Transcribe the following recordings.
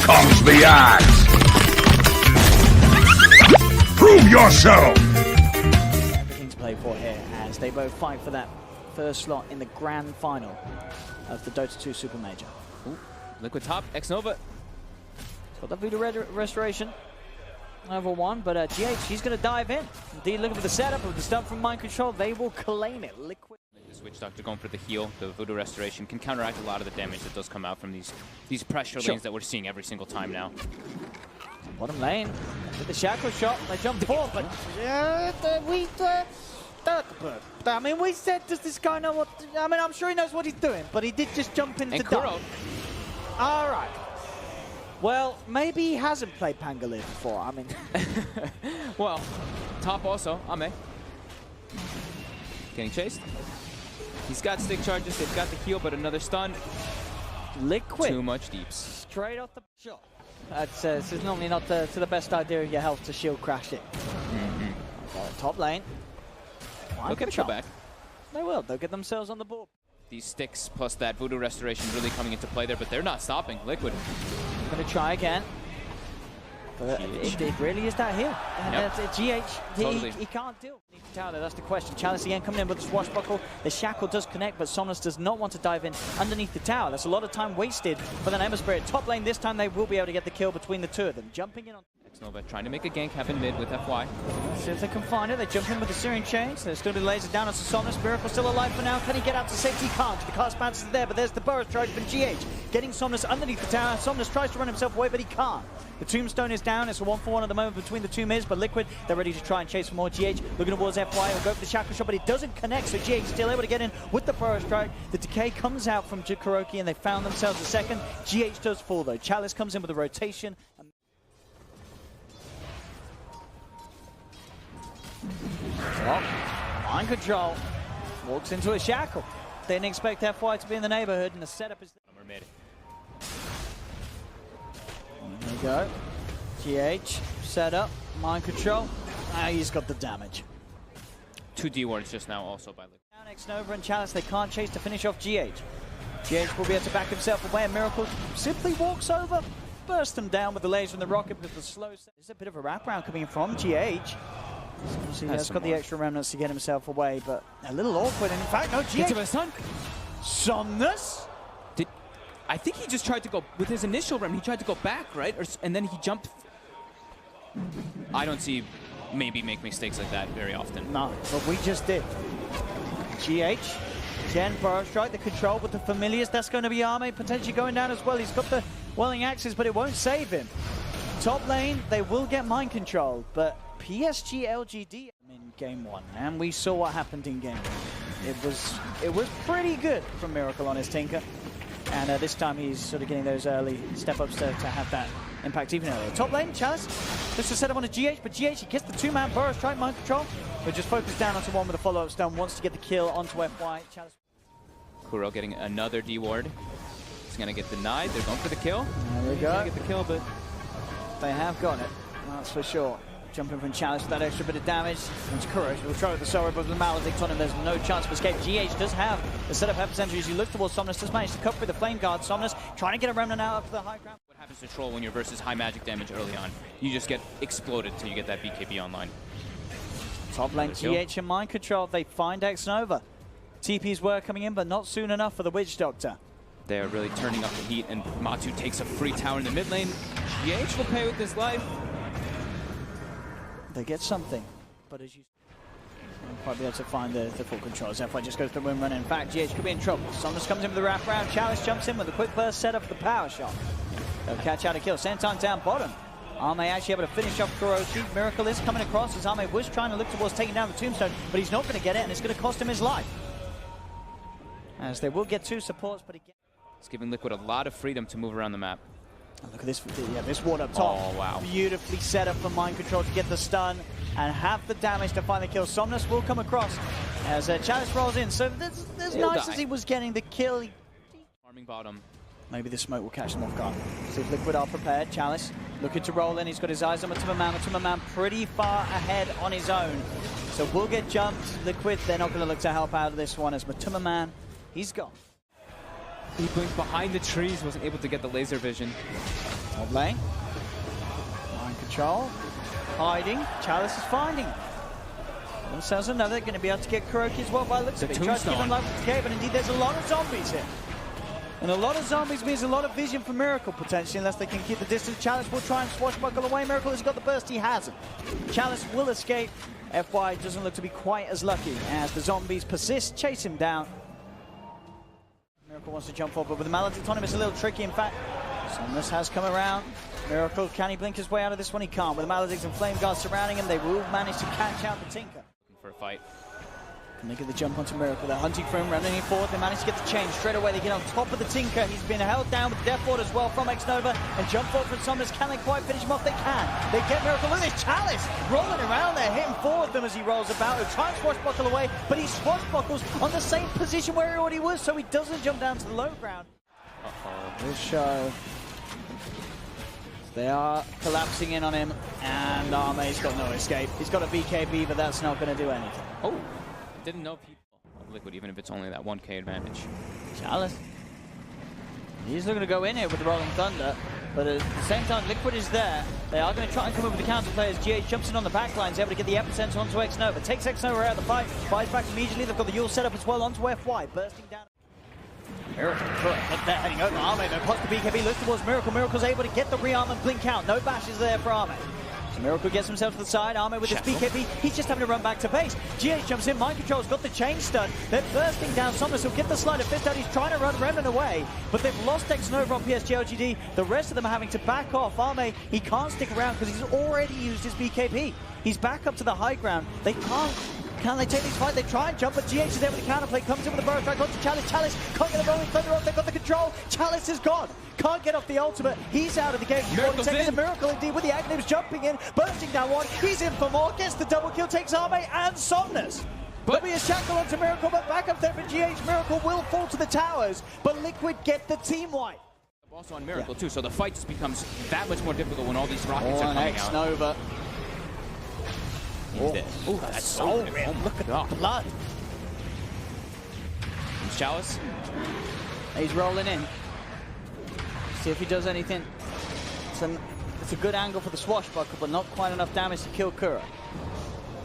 comes the axe! Prove yourself! Everything to play for here as they both fight for that first slot in the grand final of the Dota 2 Super Major. Ooh, Liquid top, X-Nova. It's got the Voodoo Restoration over one, but GH, he's going to dive in. Indeed, looking for the setup with the stun from Mind Control. They will claim it. Liquid. The Witch Doctor going for the heal. The Voodoo Restoration can counteract a lot of the damage that does come out from these pressure lanes that we're seeing every single time now. Bottom lane, with the shackle shot, they jump forward, but I mean, we said, does this guy know what? I mean, I'm sure he knows what he's doing, but he did just jump into die. All right. Well, maybe he hasn't played Pangolier before. I mean, well, top also, Ame. Getting chased. He's got stick charges, they've got the heal, but another stun. Liquid. Too much deeps. Straight off the shot. That's this is normally not to the best idea of your health to shield crash it. Top lane. They'll get a kill back. They will. They'll get themselves on the board. These sticks plus that Voodoo Restoration really coming into play there, but they're not stopping. Liquid. Going to try again. But it really is that here. And GH, he can't deal. Tower, that's the question. Chalice again coming in with the swashbuckle. The shackle does connect, but Somnus does not want to dive in underneath the tower. That's a lot of time wasted for the Ember Spirit. Top lane this time, they will be able to get the kill between the two of them. Jumping in on X-Nova trying to make a gank happen mid with FY. See if they can find it. They jump in with the Syrian Chains. They're still doing laser down onto Somnus. Miracle still alive for now. Can he get out to safety? He can't. The cast bounce is there, but there's the burst charge from GH. Getting Somnus underneath the tower. Somnus tries to run himself away, but he can't. The Tombstone is down. It's a 1-for-1 at the moment between the two mids, but Liquid, they're ready to try and chase for more. GH looking towards FY. He'll go for the shackle shot, but it doesn't connect, so GH still able to get in with the Burrow Strike. The decay comes out from Kuroki, and they found themselves a second. GH does fall, though. Chalice comes in with a rotation. Mind Control walks into a shackle. Didn't expect FY to be in the neighborhood, and the setup is there. There we go. GH set up. Mind Control. He's got the damage. 2 D-wards just now also by Liquid. Down X-Nova and Chalice, they can't chase to finish off GH. GH will be able to back himself away, and Miracle simply walks over, bursts them down with the laser and the rocket with the slow set. There's a bit of a wraparound coming in from GH. So he's got the extra remnants to get himself away, but a little awkward. And in fact, no, GH. Somnus? I think he just tried to go, with his initial rem, he tried to go back, right? And then he jumped. I don't see maybe make mistakes like that very often. No, but we just did. GH, Gen Burrow Strike, the control with the familiars. That's going to be Arme potentially going down as well. He's got the Welling Axes, but it won't save him. Top lane, they will get Mind Control, but PSG.LGD in game one, and we saw what happened in game one. It was pretty good from Miracle on his Tinker. And this time he's sort of getting those early step-ups to have that impact even earlier. Top lane, Chalice, just to set up on a GH, but GH, he gets the 2-man Burrow Strike, Mind Control, but just focus down onto one with a follow-up stun, wants to get the kill onto FY. Chalice. Kuro getting another D-ward. He's going to get denied. They're going for the kill. There we go. Get the kill, but they have got it, that's for sure. Jumping from Chalice with that extra bit of damage. And Kuro will try with the Sorrow, but with the Maledict on him, there's no chance of escape. GH does have the setup epicenter as you look towards Somnus, does manage to cover with the Flame Guard. Somnus trying to get a remnant out of the high ground. What happens to Troll when you're versus high magic damage early on? You just get exploded till you get that BKB online. Top lane, GH and Mind Control, they find X-Nova. TPs were coming in, but not soon enough for the Witch Doctor. They're really turning up the heat, and Matu takes a free tower in the mid lane. GH will pay with his life. They get something, but as you won't quite be able to find the full controls. FY just goes to the windrun. In fact, GH could be in trouble. Somnus comes in with the wraparound. Chalice jumps in with a quick burst set up for the power shot. They'll catch out a kill. Senton down bottom. Arme actually able to finish off Kuroki. Miracle is coming across as Arme was trying to look towards taking down the Tombstone, but he's not going to get it, and it's going to cost him his life. As they will get 2 supports, but again, it's giving Liquid a lot of freedom to move around the map. Oh, look at this, this ward up top. Oh, wow. Beautifully set up for Mind Control to get the stun and have the damage to find the kill. Somnus will come across as Chalice rolls in. So that's nice as he was getting the kill. Farming bottom. Maybe the smoke will catch them off guard. See if Liquid are prepared. Chalice looking to roll in. He's got his eyes on Matuma pretty far ahead on his own. So we'll get jumped. Liquid, they're not going to look to help out of this one as Matuma, he's gone. He blinked behind the trees, wasn't able to get the laser vision. Top lane. Mind control. Hiding. Chalice is finding. Themselves another. Going to be able to get Kuroki as well by the looks of it. Tries to give him life with the cave, but indeed there's a lot of zombies here. And a lot of zombies means a lot of vision for Miracle, potentially, unless they can keep the distance. Chalice will try and swashbuckle away. Miracle has got the burst, he hasn't. Chalice will escape. FY doesn't look to be quite as lucky as the zombies persist, chase him down. Miracle wants to jump forward, but with the Maladictonium it's a little tricky. In fact, Somnus has come around. Miracle, can he blink his way out of this one? He can't. With the Maledicts and Flame Guard surrounding him, they will manage to catch out the Tinker. For a fight. Can they get the jump onto Miracle? They're hunting for him, running him forward. They manage to get the change straight away. They get on top of the Tinker. He's been held down with the Death Ward as well from X-Nova. And jump forward from Somnus. Can they quite finish him off? They can. They get Miracle. Look at this Chalice rolling around there, hitting four of them as he rolls about. He'll try and swashbuckle away, but he swashbuckles on the same position where he already was, so he doesn't jump down to the low ground. This show. They are collapsing in on him, and Arme's got no escape. He's got a BKB, but that's not going to do anything. Oh, didn't know people Liquid, even if it's only that 1k advantage. Chalice. He's looking to go in here with the Rolling Thunder, but at the same time, Liquid is there. They are going to try and come over the counter players. GH jumps in on the back line, is able to get the epicenter onto X-Nova. Takes X-Nova out of the fight, buys back immediately. They've got the Yule set up as well onto FY, bursting down. Miracle, they're heading over. Arme, though, pops the BKB, looks towards Miracle. Miracle's able to get the rearm and blink out. No bashes there for Arme. So Miracle gets himself to the side. Arme with his BKB, he's just having to run back to base. GH jumps in, Mind Control's got the chain stun. They're bursting down Somnus, he'll get the sleight of fist out. He's trying to run Remnant away, but they've lost X-Nova on PSG.LGD. The rest of them are having to back off. Arme, he can't stick around because he's already used his BKB. He's back up to the high ground. They can't. Can they take this fight? They try and jump, but GH is there with the counterplay. Comes in with the burst strike onto Chalice. Chalice can't get a Rolling Thunder off. They've got the control. Chalice is gone. Can't get off the ultimate. He's out of the game. Miracle's in. A miracle indeed with the Aghanim's jumping in, bursting down one. He's in for more. Gets the double kill. Takes Arme and Somnus. There'll be a shackle onto Miracle, but back up there for GH. Miracle will fall to the towers, but Liquid get the team wipe. Also on Miracle too, so the fight just becomes that much more difficult when all these rockets are coming out. X-Nova. Oh, that's so real. Oh, look at that blood. It's Chalice. He's rolling in. See if he does anything. It's a good angle for the swashbuckle, but not quite enough damage to kill Kuro.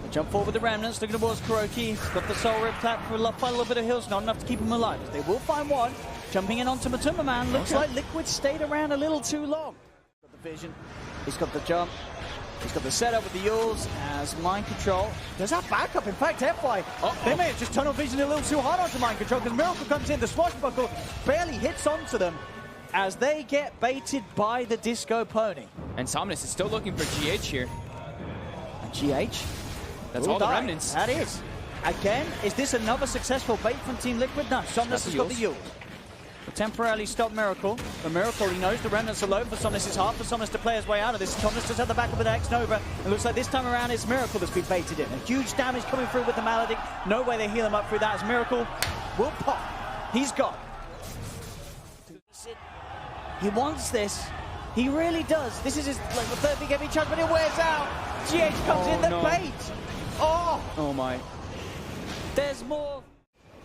They jump forward with the remnants, looking towards Kuroki. He's got the soul rip tap for a little bit of heals, not enough to keep him alive. They will find one. Jumping in onto Matumba Man. Looks like Liquid stayed around a little too long. Got the vision. He's got the jump. He's got the setup with the Yules as Mind Control. There's that backup. In fact, FY, they may have just tunnel visioned a little too hard onto Mind Control because Miracle comes in. The swashbuckle barely hits onto them as they get baited by the Disco Pony. And Somnus is still looking for GH here. And GH? That's all the remnants. That is. Again, is this another successful bait from Team Liquid? No, Somnus has got the Yules. Temporarily stop Miracle. For Miracle, he knows the remnants are low for Somnus. It's hard for Somnus to play his way out of this. Somnus just at the back of the X-Nova. It looks like this time around it's Miracle that's been baited in. A huge damage coming through with the Maledict. No way they heal him up through that as Miracle will pop. He's gone. He wants this. He really does. This is his the third BKB charge, but it wears out. GH comes in the bait. Oh my. There's more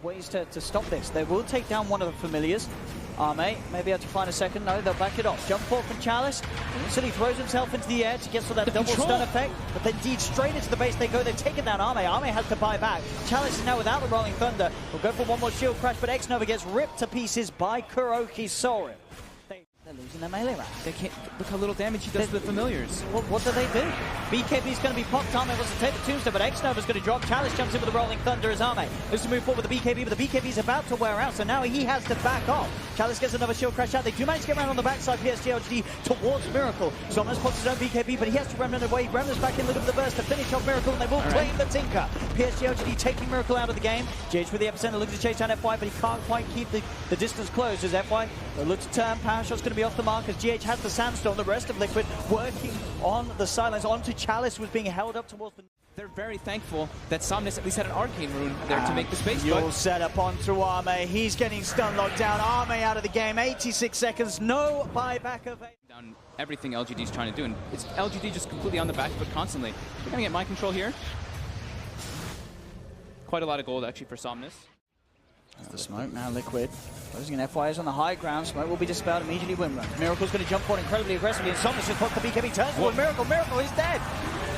ways to stop this. They will take down one of the familiars. Arme may be able to find a second. No, they'll back it off. Jump forward from Chalice. So he throws himself into the air to get to that double stun effect. But then indeed straight into the base they go. They've taken down Arme. Arme has to buy back. Chalice is now without the Rolling Thunder. We'll go for one more shield crash, but X-Nova gets ripped to pieces by Kuroki's Soul Rip. They're losing their melee round. They can't look how little damage he does to the familiars. What do they do? BKB's going to be popped. Arme wants to take the tombstone, but X-Nova's going to drop. Chalice jumps in with the Rolling Thunder as Arme looks to move forward with the BKB, but the BKB's about to wear out, so now he has to back off. Chalice gets another shield crash out. They do manage to get around on the backside, PSG.LGD towards Miracle. Somnus pops his own BKB, but he has to remnant away. Remnant's back in, looking for the burst to finish off Miracle, and they will claim the Tinker. PSG.LGD taking Miracle out of the game. GH with the epicenter looking to chase down FY, but he can't quite keep the distance closed as FY look to turn. Power shot's going to be off the mark as GH has the Sandstorm. The rest of Liquid working on the sidelines. Onto Chalice was being held up towards the... They're very thankful that Somnus at least had an arcane rune there to make the space. You'll set up onto Arme. He's getting stun locked down. Arme out of the game. 86 seconds. No buyback of down everything LGD's trying to do, and it's LGD just completely on the back foot constantly. We're gonna get Mind Control here. Quite a lot of gold actually for Somnus. That's the smoke now, Liquid. Closing an FYs on the high ground. Smoke will be dispelled immediately. Windruns. Miracle's going to jump forward incredibly aggressively, and Somnus just puts the BKB. Turns forward. Miracle is dead.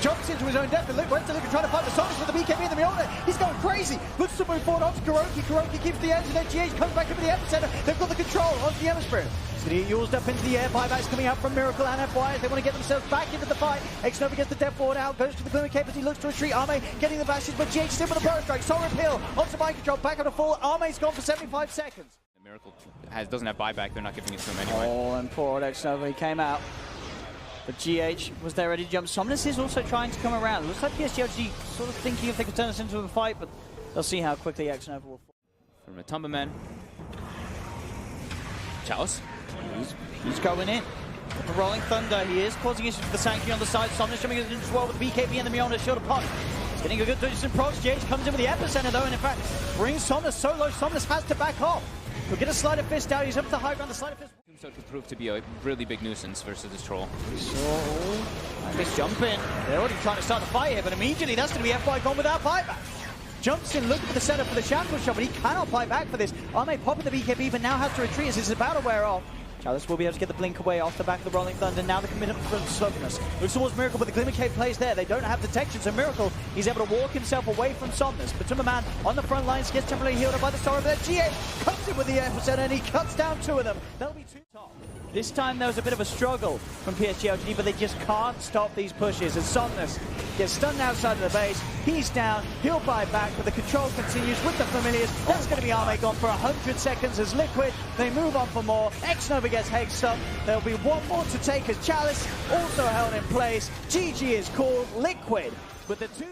Jumps into his own death, and Liquid trying to fight the Somnus with the BKB and the Mjolnir. He's going crazy. Looks to move forward onto Kuroki. Kuroki keeps the edge, and then GH comes back into the epicenter. They've got the control onto the Hemisphere. He's going to get used up into the air. Buybacks coming out from Miracle and FYs. They want to get themselves back into the fight. X-Nova gets the death forward out, goes to the Glimmer Cape as he looks to retreat. Arme getting the bashes, but GH is in with a burst strike. Solar Appeal onto mind control, back on the full. Arme's gone for 75 seconds. Miracle doesn't have buyback. They're not giving it to him anyway. Oh, and poor old X-Nova, he came out. But GH was there ready to jump. Somnus is also trying to come around. It looks like PSG.LGD sort of thinking if they could turn this into a fight, but they'll see how quickly X-Nova will fall. From a Tumberman. Chalice. He's going in. With the Rolling Thunder, he is causing issues for the Sanctuary on the side. Somnus jumping in as well with the BKB and the Mjolnir shield upon. He's getting a good distance approach. GH comes in with the epicenter though, and in fact, brings Somnus so low, Somnus has to back off. He'll get a sleight of fist out. He's up to the high ground. The sleight of fist. So to prove to be a really big nuisance versus this troll. This jump in. They're already trying to start the fight here, but immediately that's going to be FY gone without buyback. Jumps in, looking for the setup for the shackle shot, but he cannot buy back for this. Arme popping the BKB, but now has to retreat as it's about to wear off. Chalice will be able to get the blink away off the back of the Rolling Thunder. Now the commitment from Somnus. Looks towards Miracle, but the Glimmer Cape plays there. They don't have detection, so Miracle, he's able to walk himself away from Somnus. But Tumberman on the front lines gets temporarily healed up by the Star of there. GH comes in with the epicenter, and he cuts down two of them. That'll be two top. This time there was a bit of a struggle from PSG.LGD, but they just can't stop these pushes. As Somnus gets stunned outside of the base, he's down, he'll buy back, but the control continues with the Familiars. That's going to be Arme gone for 100 seconds as Liquid. They move on for more. X-Nova gets Hex up. There'll be one more to take as Chalice also held in place. GG is called. Liquid with the two.